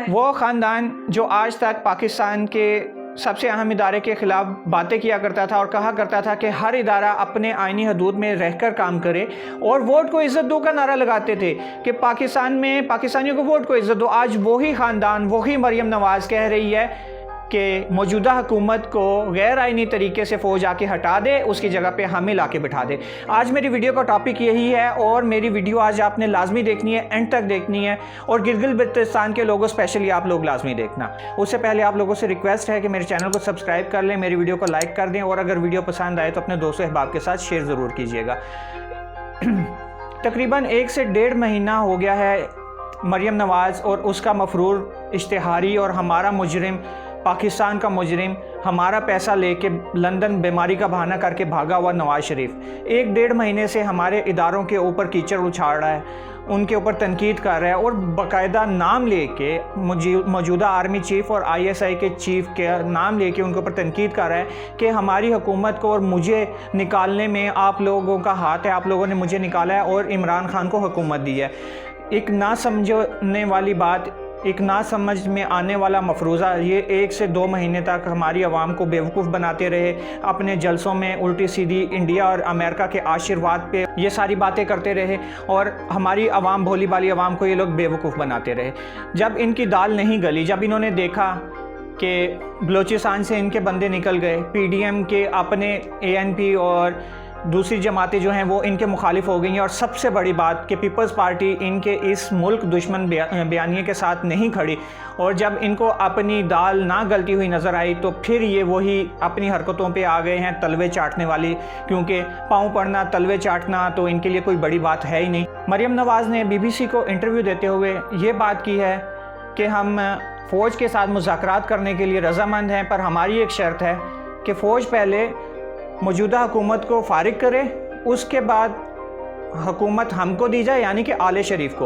वो ख़ानदान जो आज तक पाकिस्तान के सबसे अहम इदारे के ख़िलाफ़ बातें किया करता था और कहा करता था कि हर इदारा अपने आइनी हदूद में रहकर काम करे और वोट को इज़्ज़त दो का नारा लगाते थे कि पाकिस्तान में पाकिस्तानियों को वोट को इज़्ज़त दो। आज वही ख़ानदान, वही मरियम नवाज़ कह रही है कि मौजूदा हुकूमत को गैर आइनी तरीके से फ़ौज आके हटा दे, उसकी जगह पे हमें लाके बिठा दे। आज मेरी वीडियो का टॉपिक यही है और मेरी वीडियो आज आपने लाजमी देखनी है, एंड तक देखनी है और गिलगित बल्तिस्तान के लोगों स्पेशली आप लोग लाजमी देखना। उससे पहले आप लोगों से रिक्वेस्ट है कि मेरे चैनल को सब्सक्राइब कर लें, मेरी वीडियो को लाइक कर दें और अगर वीडियो पसंद आए तो अपने दोस्तों अहबाब के साथ शेयर ज़रूर कीजिएगा। तकरीबन 1 से 1.5 महीना हो गया है मरियम नवाज़ और उसका मफरूर इश्तिहारी और हमारा मुजरिम, पाकिस्तान का मुजरिम, हमारा पैसा लेके लंदन बीमारी का बहाना करके भागा हुआ नवाज़ शरीफ 1-1.5 महीने से हमारे इदारों के ऊपर कीचड़ उछाल रहा है, उनके ऊपर तनकीद कर रहा है और बाकायदा नाम लेके मौजूदा आर्मी चीफ़ और ISI के चीफ़ के नाम लेके उनके ऊपर तनकीद कर रहा है कि हमारी हुकूमत को और मुझे निकालने में आप लोगों का हाथ है, आप लोगों ने मुझे निकाला है और इमरान खान को हुकूमत दी है। एक ना समझने वाली बात, एक ना समझ में आने वाला मफरूज़ा, ये 1 से 2 महीने तक हमारी आवाम को बेवकूफ़ बनाते रहे, अपने जलसों में उल्टी सीधी इंडिया और अमेरिका के आशीर्वाद पे ये सारी बातें करते रहे और हमारी आवाम, भोली भाली आवाम को ये लोग बेवकूफ़ बनाते रहे। जब इनकी दाल नहीं गली, जब इन्होंने देखा कि बलूचिस्तान से इनके बंदे निकल गए, PDM के अपने ANP और दूसरी जमातें जो हैं वो इनके मुखालिफ हो गई हैं और सबसे बड़ी बात कि पीपल्स पार्टी इनके इस मुल्क दुश्मन बयानिए के साथ नहीं खड़ी और जब इनको अपनी दाल ना गलती हुई नज़र आई तो फिर ये वही अपनी हरकतों पे आ गए हैं, तलवे चाटने वाली, क्योंकि पाँव पड़ना, तलवे चाटना तो इनके लिए कोई बड़ी बात है ही नहीं। मरियम नवाज़ ने BBC को इंटरव्यू देते हुए ये बात की है कि हम फ़ौज के साथ मुज़ाकरात करने के लिए रज़ामंद हैं, पर हमारी एक शर्त है कि फ़ौज पहले मौजूदा हुकूमत को फारिग करे, उसके बाद हुकूमत हमको दी जाए, यानी कि आले शरीफ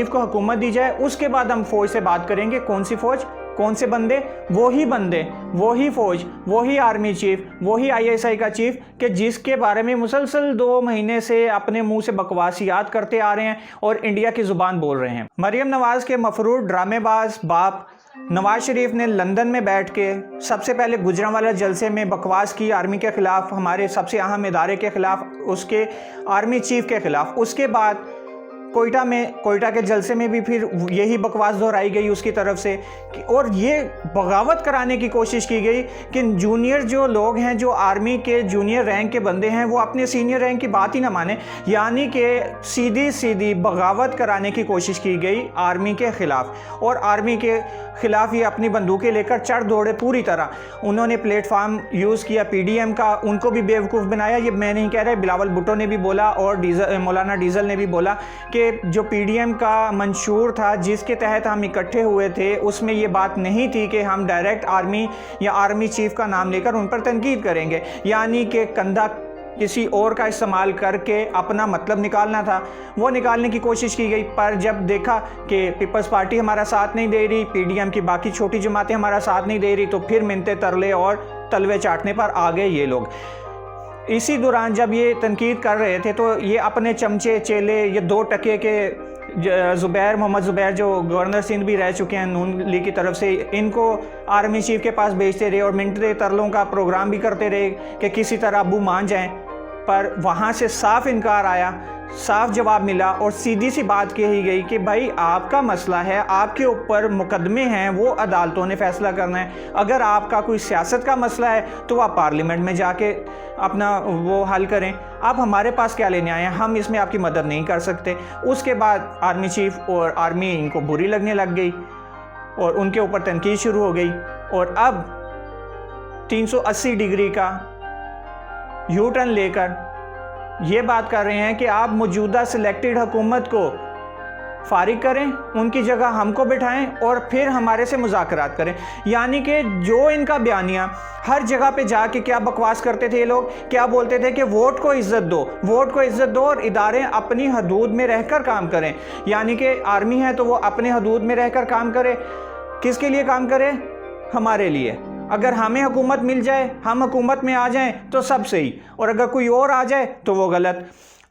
को हुकूमत दी जाए, उसके बाद हम फ़ौज से बात करेंगे। कौन सी फ़ौज, कौन से बंदे, वही फ़ौज, वही आर्मी चीफ़, वही ISI का चीफ़ कि जिसके बारे में मुसलसल 2 महीने से अपने मुंह से बकवासियात करते आ रहे हैं और इंडिया की ज़ुबान बोल रहे हैं। मरियम नवाज़ के मफरूर ड्रामेबाज बाप नवाज़ शरीफ ने लंदन में बैठ के सबसे पहले गुजरांवाला जलसे में बकवास की आर्मी के ख़िलाफ़, हमारे सबसे अहम इदारे के ख़िलाफ़, उसके आर्मी चीफ़ के ख़िलाफ़। उसके बाद कोयटा के जलसे में भी फिर यही बकवास दोहराई गई उसकी तरफ से और ये बगावत कराने की कोशिश की गई कि जूनियर जो लोग हैं, जो आर्मी के जूनियर रैंक के बंदे हैं, वो अपने सीनियर रैंक की बात ही ना माने, यानी कि सीधी सीधी बगावत कराने की कोशिश की गई आर्मी के ख़िलाफ़ और आर्मी के ख़िलाफ़ ये अपनी बंदूकें लेकर चढ़ दौड़े पूरी तरह। उन्होंने प्लेटफार्म यूज़ किया PDM का, उनको भी बेवकूफ़ बनाया। ये मैं नहीं कह रहा, बिलावल भुट्टो ने भी बोला और मौलाना डीजल ने भी बोला कि जो PDM का मंशूर था जिसके तहत हम इकट्ठे हुए थे, उसमें ये बात नहीं थी कि हम डायरेक्ट आर्मी या आर्मी चीफ़ का नाम लेकर उन पर तनकीद करेंगे, यानी कि कंधा किसी और का इस्तेमाल करके अपना मतलब निकालना था, वो निकालने की कोशिश की गई। पर जब देखा कि पीपल्स पार्टी हमारा साथ नहीं दे रही, PDM की बाकी छोटी जमातें हमारा साथ नहीं दे रही, तो फिर मिन्नतें तरले और तलवे चाटने पर आ गए ये लोग। इसी दौरान जब ये तनकीद कर रहे थे तो ये अपने चमचे चेले, ये 2 टके के मोहम्मद ज़ुबैर जो गवर्नर सिंध भी रह चुके हैं नून लीग की तरफ से, इनको आर्मी चीफ़ के पास भेजते रहे और मिन्नतें तरलों का प्रोग्राम भी करते रहे कि किसी तरह अबू मान जाएं, पर वहाँ से साफ इनकार आया, साफ जवाब मिला और सीधी सी बात कही गई कि भाई आपका मसला है, आपके ऊपर मुकदमे हैं, वो अदालतों ने फ़ैसला करना है। अगर आपका कोई सियासत का मसला है तो आप पार्लियामेंट में जाके अपना वो हल करें, आप हमारे पास क्या लेने आए हैं, हम इसमें आपकी मदद नहीं कर सकते। उसके बाद आर्मी चीफ़ और आर्मी इनको बुरी लगने लग गई और उनके ऊपर तनकीद शुरू हो गई और अब 380 डिग्री का U-टर्न लेकर ये बात कर रहे हैं कि आप मौजूदा सिलेक्टेड हुकूमत को फारिग करें, उनकी जगह हमको बिठाएं और फिर हमारे से मुज़ाकरात करें। यानी कि जो इनका बयानिया हर जगह पे जाके क्या बकवास करते थे ये लोग, क्या बोलते थे कि वोट को इज़्ज़त दो, वोट को इज़्ज़त दो और इदारे अपनी हदूद में रहकर काम करें। यानी कि आर्मी है तो वो अपने हदूद में रहकर काम करे। किसके लिए काम करे? हमारे लिए। अगर हमें हुकूमत मिल जाए, हम हुकूमत में आ जाएं तो सब सही, और अगर कोई और आ जाए तो वो गलत।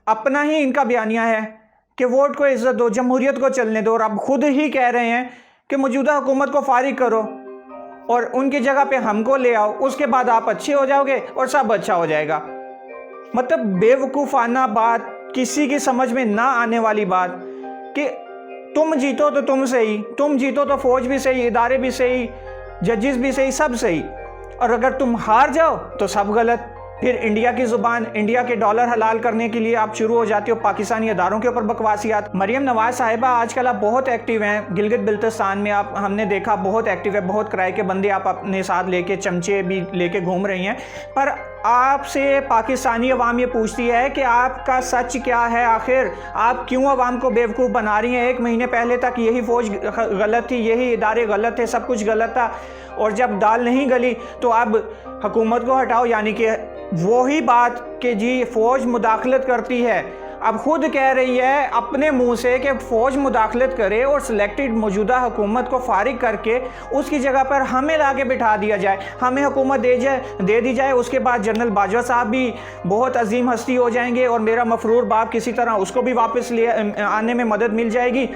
अपना ही इनका बयानिया है कि वोट को इज़्ज़त दो, जमहूरियत को चलने दो, और अब खुद ही कह रहे हैं कि मौजूदा हुकूमत को फारिग करो और उनकी जगह पे हमको ले आओ, उसके बाद आप अच्छे हो जाओगे और सब अच्छा हो जाएगा। मतलब बेवकूफ़ाना बात, किसी की समझ में ना आने वाली बात कि तुम जीतो तो तुम सही, तुम जीतो तो फौज भी सही, इदारे भी सही, जजेस भी सही, सब सही, और अगर तुम हार जाओ तो सब गलत। फिर इंडिया की ज़ुबान, इंडिया के डॉलर हलाल करने के लिए आप शुरू हो जाते हो पाकिस्तानी अदारों के ऊपर बकवासियात। मरियम नवाज़ साहिबा आजकल आप बहुत एक्टिव हैं गिलगित बिल्तिस्तान में, आप हमने देखा बहुत एक्टिव है, बहुत किराए के बंदे आप अपने साथ लेके, चमचे भी लेके घूम रही हैं। पर आपसे पाकिस्तानी अवाम ये पूछती है कि आपका सच क्या है, आखिर आप क्यों अवाम को बेवकूफ़ बना रही हैं? 1 महीने पहले तक यही फ़ौज गलत थी, यही इदारे गलत थे, सब कुछ गलत था, और जब दाल नहीं गली तो अब हुकूमत को हटाओ। यानी कि वही बात कि जी फ़ौज मुदाखलत करती है, अब खुद कह रही है अपने मुंह से कि फ़ौज मुदाखलत करे और सिलेक्टेड मौजूदा हुकूमत को फारिग करके उसकी जगह पर हमें लाके बिठा दिया जाए, हमें हुकूमत दे दी जाए। उसके बाद जनरल बाजवा साहब भी बहुत अजीम हस्ती हो जाएंगे और मेरा मफरूर बाप किसी तरह उसको भी वापस ले आने में मदद मिल जाएगी।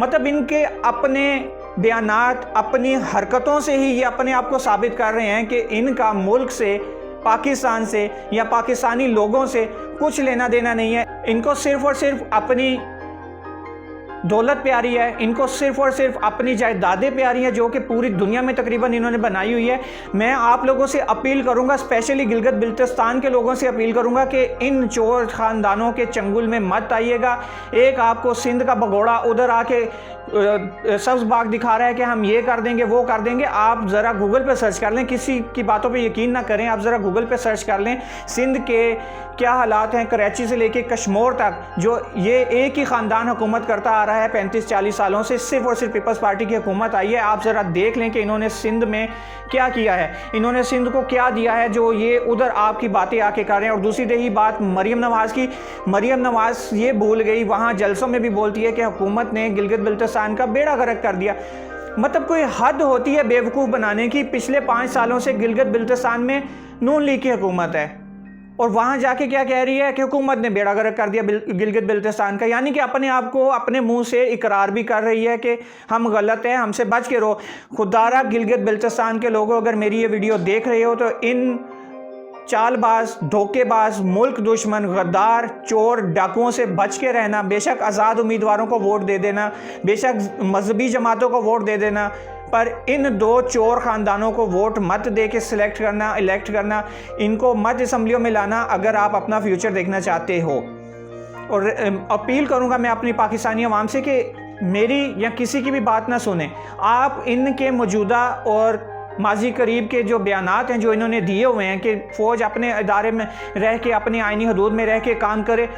मतलब इनके अपने बयानात, अपनी हरकतों से ही ये अपने आप को साबित कर रहे हैं कि इनका मुल्क से, पाकिस्तान से या पाकिस्तानी लोगों से कुछ लेना देना नहीं है। इनको सिर्फ और सिर्फ अपनी दौलत प्यारी है, इनको सिर्फ और सिर्फ अपनी जायदादें प्यारी हैं जो कि पूरी दुनिया में तकरीबन इन्होंने बनाई हुई है। मैं आप लोगों से अपील करूंगा, स्पेशली गिलगित बिल्तिस्तान के लोगों से अपील करूंगा कि इन चोर ख़ानदानों के चंगुल में मत आइएगा। एक आपको सिंध का भगोड़ा उधर आके सब्ज़ बाग दिखा रहा है कि हम ये कर देंगे, वो कर देंगे। आप ज़रा गूगल पे सर्च कर लें, किसी की बातों पे यकीन ना करें, आप ज़रा गूगल पे सर्च कर लें सिंध के क्या हालात हैं, कराची से लेके कश्मीर तक, जो ये एक ही ख़ानदान हुकूमत करता आ रहा है 35-40 सालों से, सिर्फ और सिर्फ पीपल्स पार्टी की हुकूमत आई है। आप ज़रा देख लें कि इन्होंने सिंध में क्या किया है, इन्होंने सिंध को क्या दिया है जो ये उधर आपकी बातें आके कर रहे हैं। और दूसरी रही बात मरियम नवाज़ की, मरियम नवाज़ ये भूल गई, वहाँ जलसों में भी बोलती है कि हुकूमत ने गिलगित बिल्तिस्तान का बेड़ा गर्क कर दिया। मतलब कोई हद होती है बेवकूफ़ बनाने की। पिछले 5 सालों से गिलगित बिल्तिस्तान में नून लीग की हुकूमत है और वहाँ जाके क्या कह रही है कि हुकूमत ने बेड़ा गर्क कर दिया गिलगित बिल्तिस्तान का। यानी कि अपने आप को अपने मुंह से इकरार भी कर रही है कि हम गलत हैं, हमसे बच के रहो। खुदारा गिलगित बिल्तिस्तान के लोगों, अगर मेरी ये वीडियो देख रहे हो तो इन चालबाज, धोखेबाज, मुल्क दुश्मन, गद्दार, चोर, डाकुओं से बच के रहना। बेशक आज़ाद उम्मीदवारों को वोट दे देना, बेशक मजहबी जमातों को वोट दे देना, पर इन 2 चोर ख़ानदानों को वोट मत दे के इलेक्ट करना, इनको मत असम्बलियों में लाना अगर आप अपना फ्यूचर देखना चाहते हो। और अपील करूँगा मैं अपनी पाकिस्तानी अवाम से कि मेरी या किसी की भी बात ना सुने। आप इनके मौजूदा और माजी करीब के जो बयानात हैं जो इन्होंने दिए हुए हैं कि फ़ौज अपने इदारे में रह के, अपनी आइनी हदूद में रह के काम करे,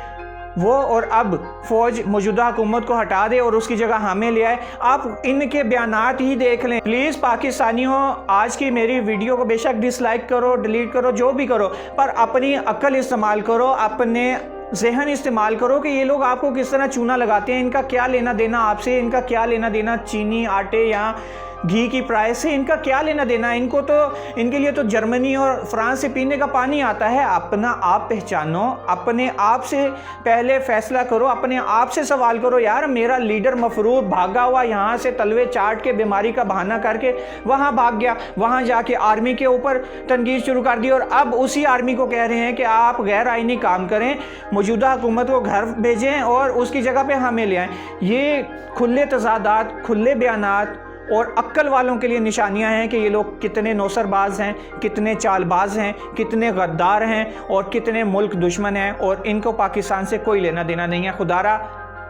वो और अब फ़ौज मौजूदा हुकूमत को हटा दे और उसकी जगह हमें ले आए, आप इनके बयानात ही देख लें। प्लीज़ पाकिस्तानियों, आज की मेरी वीडियो को बेशक डिसलाइक करो, डिलीट करो, जो भी करो, पर अपनी अक्ल इस्तेमाल करो, अपने ज़हन इस्तेमाल करो कि ये लोग आपको किस तरह चूना लगाते हैं। इनका क्या लेना देना आपसे, इनका क्या लेना देना चीनी, आटे या घी की प्राइस से, इनका क्या लेना देना। इनको तो, इनके लिए तो जर्मनी और फ्रांस से पीने का पानी आता है। अपना आप पहचानो, अपने आप से पहले फैसला करो, अपने आप से सवाल करो। यार मेरा लीडर मफरूर भागा हुआ यहाँ से तलवे चाट के, बीमारी का बहाना करके वहाँ भाग गया, वहाँ जाके आर्मी के ऊपर तनकीद शुरू कर दी और अब उसी आर्मी को कह रहे हैं कि आप गैर आइनी काम करें, मौजूदा हुकूमत को घर भेजें और उसकी जगह पर हमें ले आएँ। ये खुले तजादात, खुले बयानात और अक्ल वालों के लिए निशानियां हैं कि ये लोग कितने नौसरबाज हैं, कितने चालबाज हैं, कितने गद्दार हैं और कितने मुल्क दुश्मन हैं, और इनको पाकिस्तान से कोई लेना देना नहीं है।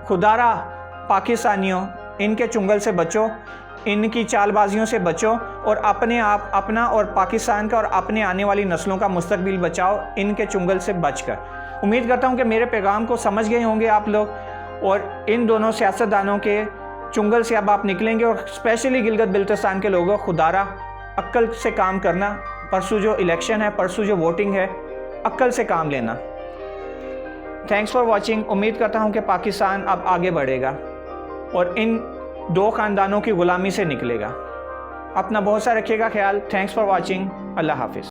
खुदारा पाकिस्तानियों, इनके चुंगल से बचो, इनकी चालबाजियों से बचो और अपने आप, अपना और पाकिस्तान का और अपने आने वाली नस्लों का मुस्तकबिल बचाओ इनके चुंगल से बचकर। उम्मीद करता हूँ कि मेरे पैगाम को समझ गए होंगे आप लोग और इन दोनों सियासतदानों के चुंगल से अब आप निकलेंगे। और स्पेशली गिलगित बिल्तिस्तान के लोगों, खुदारा अक्ल से काम करना। परसों जो इलेक्शन है, परसों जो वोटिंग है, अक्ल से काम लेना। Thanks for watching. उम्मीद करता हूँ कि पाकिस्तान अब आगे बढ़ेगा और इन 2 ख़ानदानों की ग़ुलामी से निकलेगा। अपना बहुत सा रखिएगा ख्याल। Thanks for watching. अल्लाह हाफिज़।